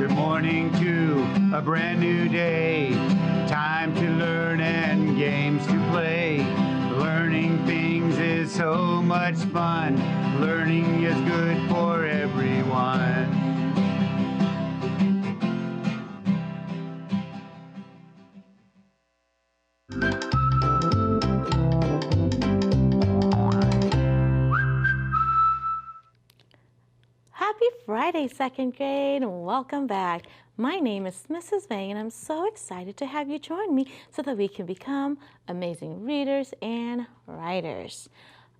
Good morning to a brand new day. Time to learn and games to play. Learning things is so much fun. Learning is good for everyone. Happy Friday, second grade, and welcome back. My name is Mrs. Vang, and I'm so excited to have you join me so that we can become amazing readers and writers.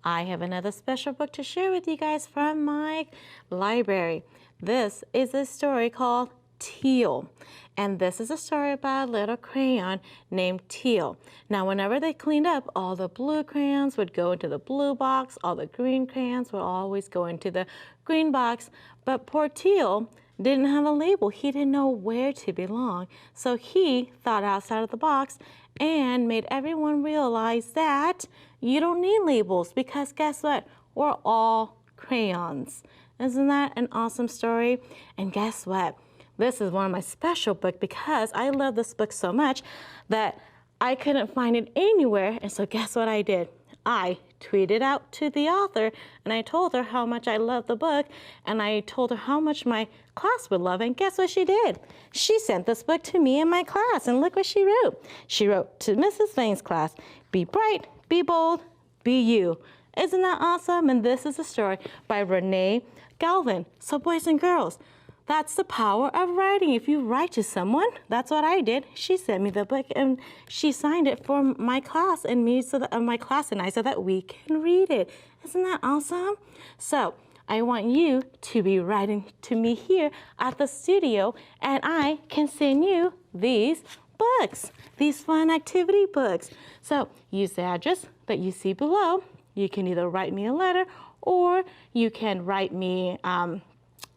I have another special book to share with you guys from my library. This is a story called Teal. And this is a story about a little crayon named Teal. Now, whenever they cleaned up, all the blue crayons would go into the blue box. All the green crayons would always go into the green box. But poor Teal didn't have a label. He didn't know where to belong. So he thought outside of the box and made everyone realize that you don't need labels because guess what? We're all crayons. Isn't that an awesome story? And guess what? This is one of my special books because I love this book so much that I couldn't find it anywhere. And so guess what I did? I tweeted out to the author and I told her how much I love the book and I told her how much my class would love it. And guess what she did? She sent this book to me and my class and look what she wrote. She wrote to Mrs. Vang's class, be bright, be bold, be you. Isn't that awesome? And this is a story by Renee Galvin. So boys and girls, that's the power of writing. If you write to someone, that's what I did. She sent me the book and she signed it for my class and me, so that my class and I, so that we can read it. Isn't that awesome? So I want you to be writing to me here at the studio, and I can send you these books, these fun activity books. So use the address that you see below. You can either write me a letter or you can write me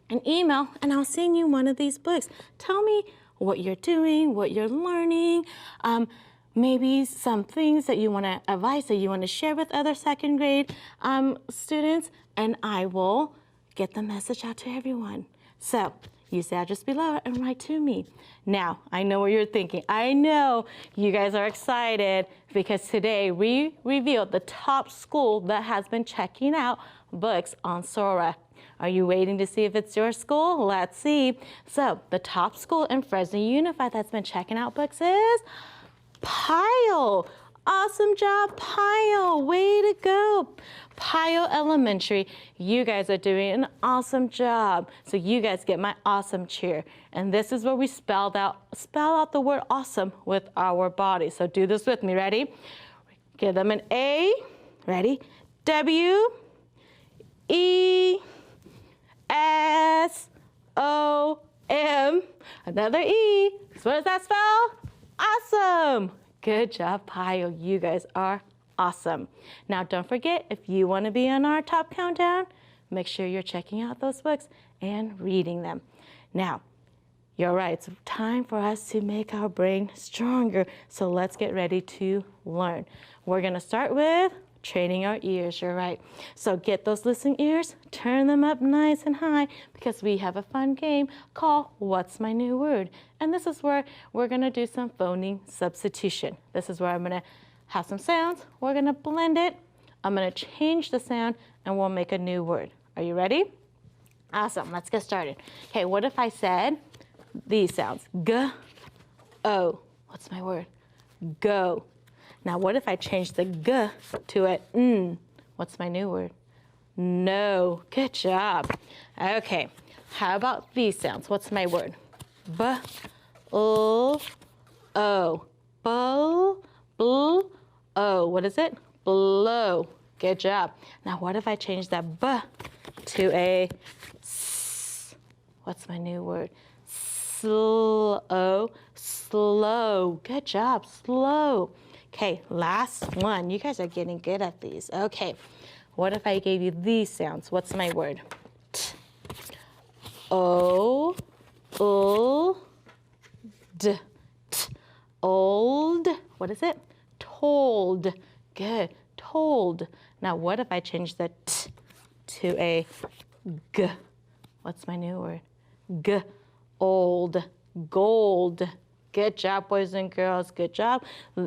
an email and I'll send you one of these books. Tell me what you're doing, what you're learning, maybe some things that you want to advise that you want to share with other second grade students, and I will get the message out to everyone. So use the address below and write to me. Now, I know what you're thinking. I know you guys are excited because today we revealed the top school that has been checking out books on Sora. Are you waiting to see if it's your school? Let's see. So the top school in Fresno Unified that's been checking out books is Pyle. Awesome job, Pyle. Way to go. Pyle Elementary, you guys are doing an awesome job. So you guys get my awesome cheer. And this is where we spell out the word awesome with our body. So do this with me. Ready? Give them an A. Ready? W, E, S-O-M, another E. So what does that spell? Awesome. Good job, Pyle. You guys are awesome. Now, don't forget, if you want to be on our top countdown, make sure you're checking out those books and reading them. Now, you're right. It's time for us to make our brain stronger. So let's get ready to learn. We're going to start with training our ears, you're right. So get those listening ears, turn them up nice and high because we have a fun game called What's My New Word? And this is where we're gonna do some phoneme substitution. This is where I'm gonna have some sounds, we're gonna blend it, I'm gonna change the sound, and we'll make a new word. Are you ready? Awesome, let's get started. Okay, what if I said these sounds? G-O, what's my word? Go. Now, what if I change the G to a N? What's my new word? No. Good job. Okay. How about these sounds? What's my word? B-L-O. B-L-O. What is it? Blow. Good job. Now, what if I change that B to a S? What's my new word? Slow. Slow. Good job. Slow. Okay, last one. You guys are getting good at these. Okay, what if I gave you these sounds? What's my word? T, O, L, D, T, old. What is it? Told. Good, told. Now, what if I change the T to a G? What's my new word? old, gold. Good job, boys and girls. Good job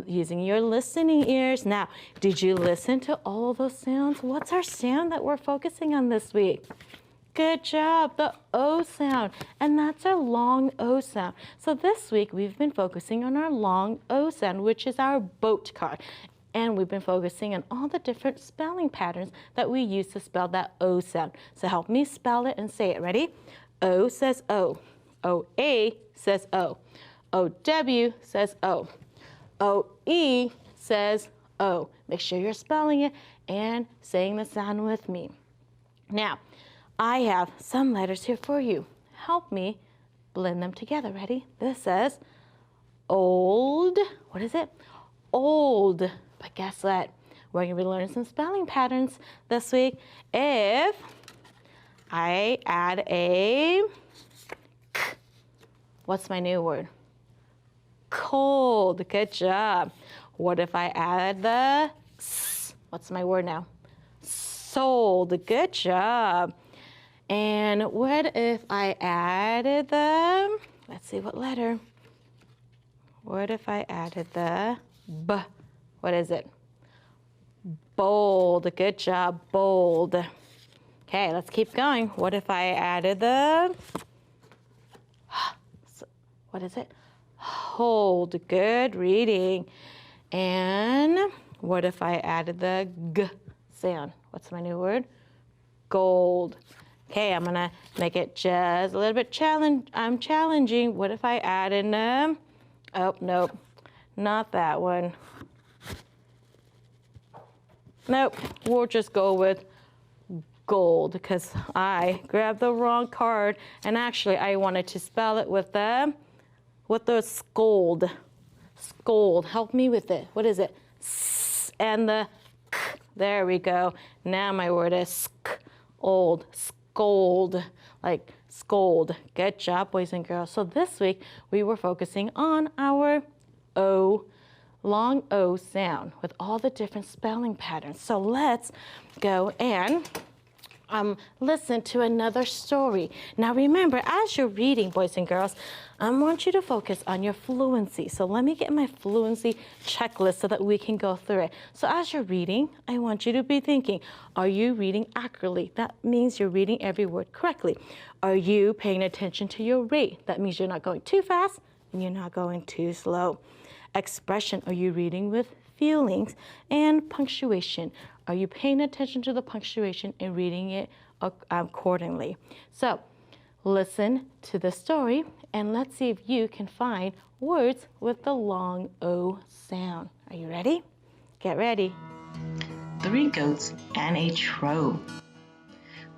using your listening ears. Now, did you listen to all of those sounds? What's our sound that we're focusing on this week? Good job, the O sound. And that's our long O sound. So this week, we've been focusing on our long O sound, which is our boat card. And we've been focusing on all the different spelling patterns that we use to spell that O sound. So help me spell it and say it. Ready? O says O. O-A says O. O-W says O. O-E says O. Make sure you're spelling it and saying the sound with me. Now, I have some letters here for you. Help me blend them together. Ready? This says old. What is it? Old. But guess what? We're going to be learning some spelling patterns this week. If I add a k, what's my new word? Cold. Good job. What if I add the s? What's my word now? Sold. Good job. And what if I added the, let's see what letter. What if I added the b? What is it? Bold. Good job. Bold. Okay, let's keep going. What if I added the, what is it? Hold. Good reading. And what if I added the g sound? What's my new word? Gold. Okay, I'm gonna make it just a little bit challenging. What if I added oh, nope, not that one. Nope, we'll just go with gold because I grabbed the wrong card and actually I wanted to spell it with the scold. Scold, help me with it. What is it? S and the k. There we go. Now my word is sk, old, scold, like scold. Good job, boys and girls. So this week we were focusing on our O, long O sound with all the different spelling patterns. So let's go and listen to another story. Now remember, as you're reading, boys and girls, I want you to focus on your fluency. So let me get my fluency checklist so that we can go through it. So as you're reading, I want you to be thinking, are you reading accurately? That means you're reading every word correctly. Are you paying attention to your rate? That means you're not going too fast and you're not going too slow. Expression, are you reading with feelings? And punctuation, are you paying attention to the punctuation and reading it accordingly? So listen to the story and let's see if you can find words with the long O sound. Are you ready? Get ready. 3 goats and a troll.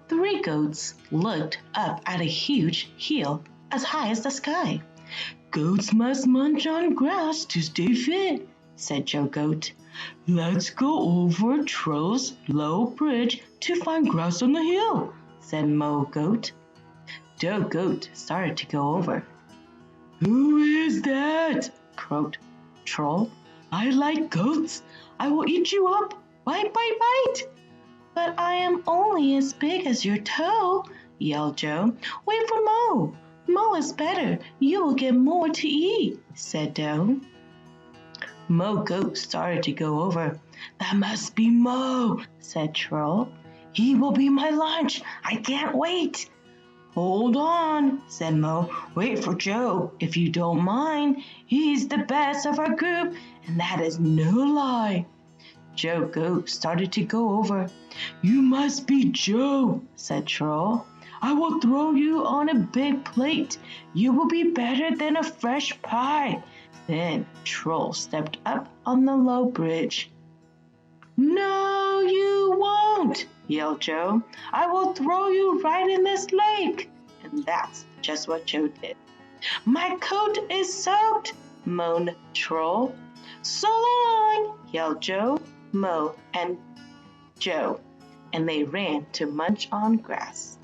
3 goats looked up at a huge hill as high as the sky. Goats must munch on grass to stay fit, said Joe Goat. Let's go over Troll's low bridge to find grass on the hill, said Mo Goat. Joe Goat started to go over. Who is that? Croaked Troll. I like goats. I will eat you up. Bite, bite, bite. But I am only as big as your toe, yelled Joe. Wait for Mo. Mo is better. You will get more to eat, said Joe. Mo Goat started to go over. That must be Mo, said Troll. He will be my lunch. I can't wait. Hold on, said Mo. Wait for Joe, if you don't mind. He's the best of our group, and that is no lie. Joe Goat started to go over. You must be Joe, said Troll. I will throw you on a big plate. You will be better than a fresh pie. Then Troll stepped up on the low bridge. No, you won't, yelled Joe. I will throw you right in this lake. And that's just what Joe did. My coat is soaked, moaned Troll. So long, yelled Joe, Mo, and Joe, and they ran to munch on grass.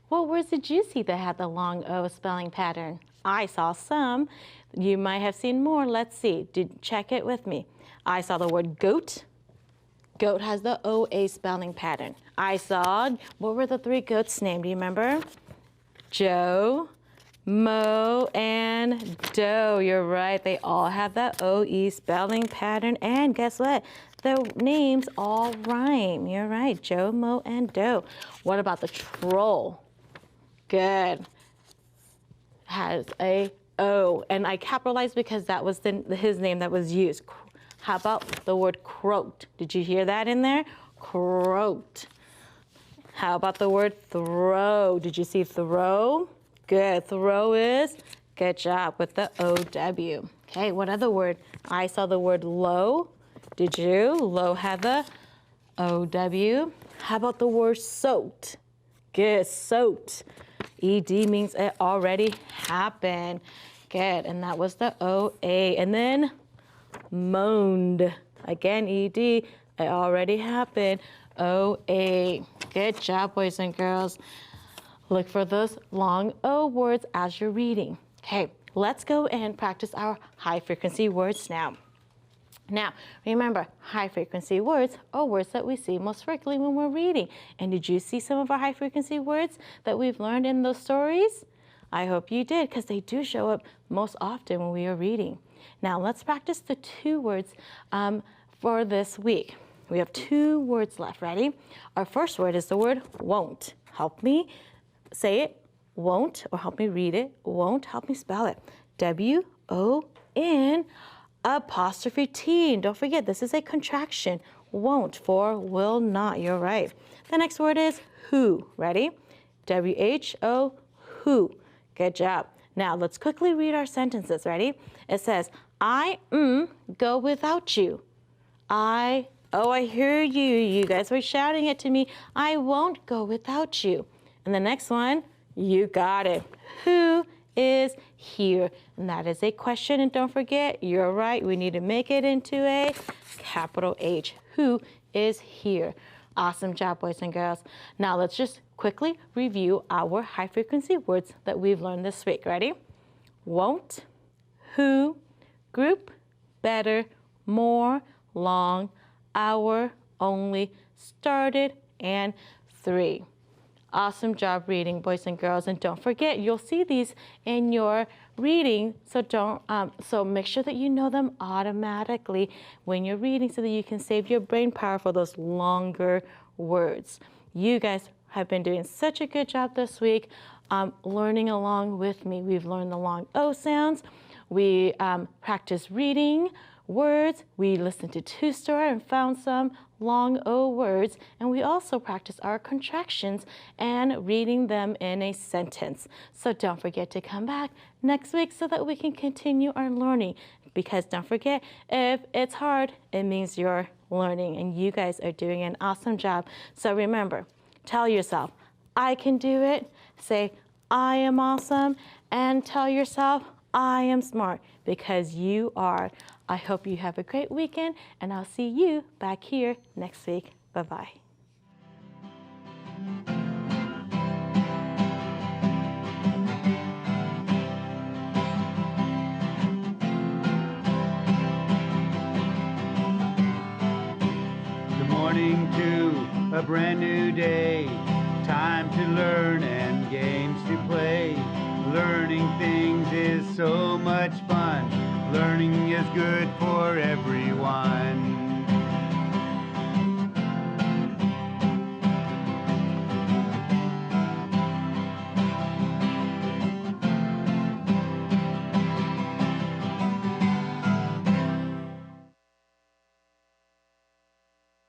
What words did you see that had the long O spelling pattern? I saw some. You might have seen more. Let's see. Check it with me. I saw the word goat, goat has the OA spelling pattern. I saw, what were the 3 goats' named? Do you remember? Joe, Mo, and Doe. You're right. They all have that OE spelling pattern. And guess what? The names all rhyme. You're right. Joe, Mo, and Doe. What about the troll? Good. Has a O. And I capitalized because that was his name that was used. How about the word croaked? Did you hear that in there? Croaked. How about the word throw? Did you see throw? Good. Throw is good job with the OW. Okay, what other word? I saw the word low. Did you? Low had the OW. How about the word soaked? Good. Soaked. ED means it already happened. Good. And that was the OA. And then moaned. Again, ED. It already happened. OA. Good job, boys and girls. Look for those long O words as you're reading. Okay, let's go and practice our high frequency words now. Now, remember, high frequency words are words that we see most frequently when we're reading. And did you see some of our high frequency words that we've learned in those stories? I hope you did, because they do show up most often when we are reading. Now, let's practice the 2 words for this week. We have 2 words left. Ready? Our first word is the word won't. Help me say it. Won't, or help me read it. Won't, help me spell it. W-O-N apostrophe T. And don't forget, this is a contraction. Won't for will not. You're right. The next word is who. Ready? W-H-O, who. Good job. Now, let's quickly read our sentences. Ready? It says, I go without you. I hear you. You guys were shouting it to me. I won't go without you. And the next one, you got it. Who is here? And that is a question. And don't forget, you're right. We need to make it into a capital H. Who is here? Awesome job, boys and girls. Now let's just quickly review our high frequency words that we've learned this week. Ready? Won't, who, group, better, more, long, hour, only, started, and 3. Awesome job reading, boys and girls. And don't forget, you'll see these in your reading, so make sure that you know them automatically when you're reading so that you can save your brain power for those longer words. You guys have been doing such a good job this week learning along with me. We've learned the long O sounds. We practiced reading words. We listened to 2 stories and found some long O words. And we also practiced our contractions and reading them in a sentence. So don't forget to come back next week so that we can continue our learning. Because don't forget, if it's hard, it means you're learning. And you guys are doing an awesome job. So remember, tell yourself, I can do it. Say, I am awesome. And tell yourself, I am smart, because you are. I hope you have a great weekend, and I'll see you back here next week. Bye-bye. Good morning to a brand new day. Time to learn and games to play. Learning things is so much fun. Learning is good for everyone.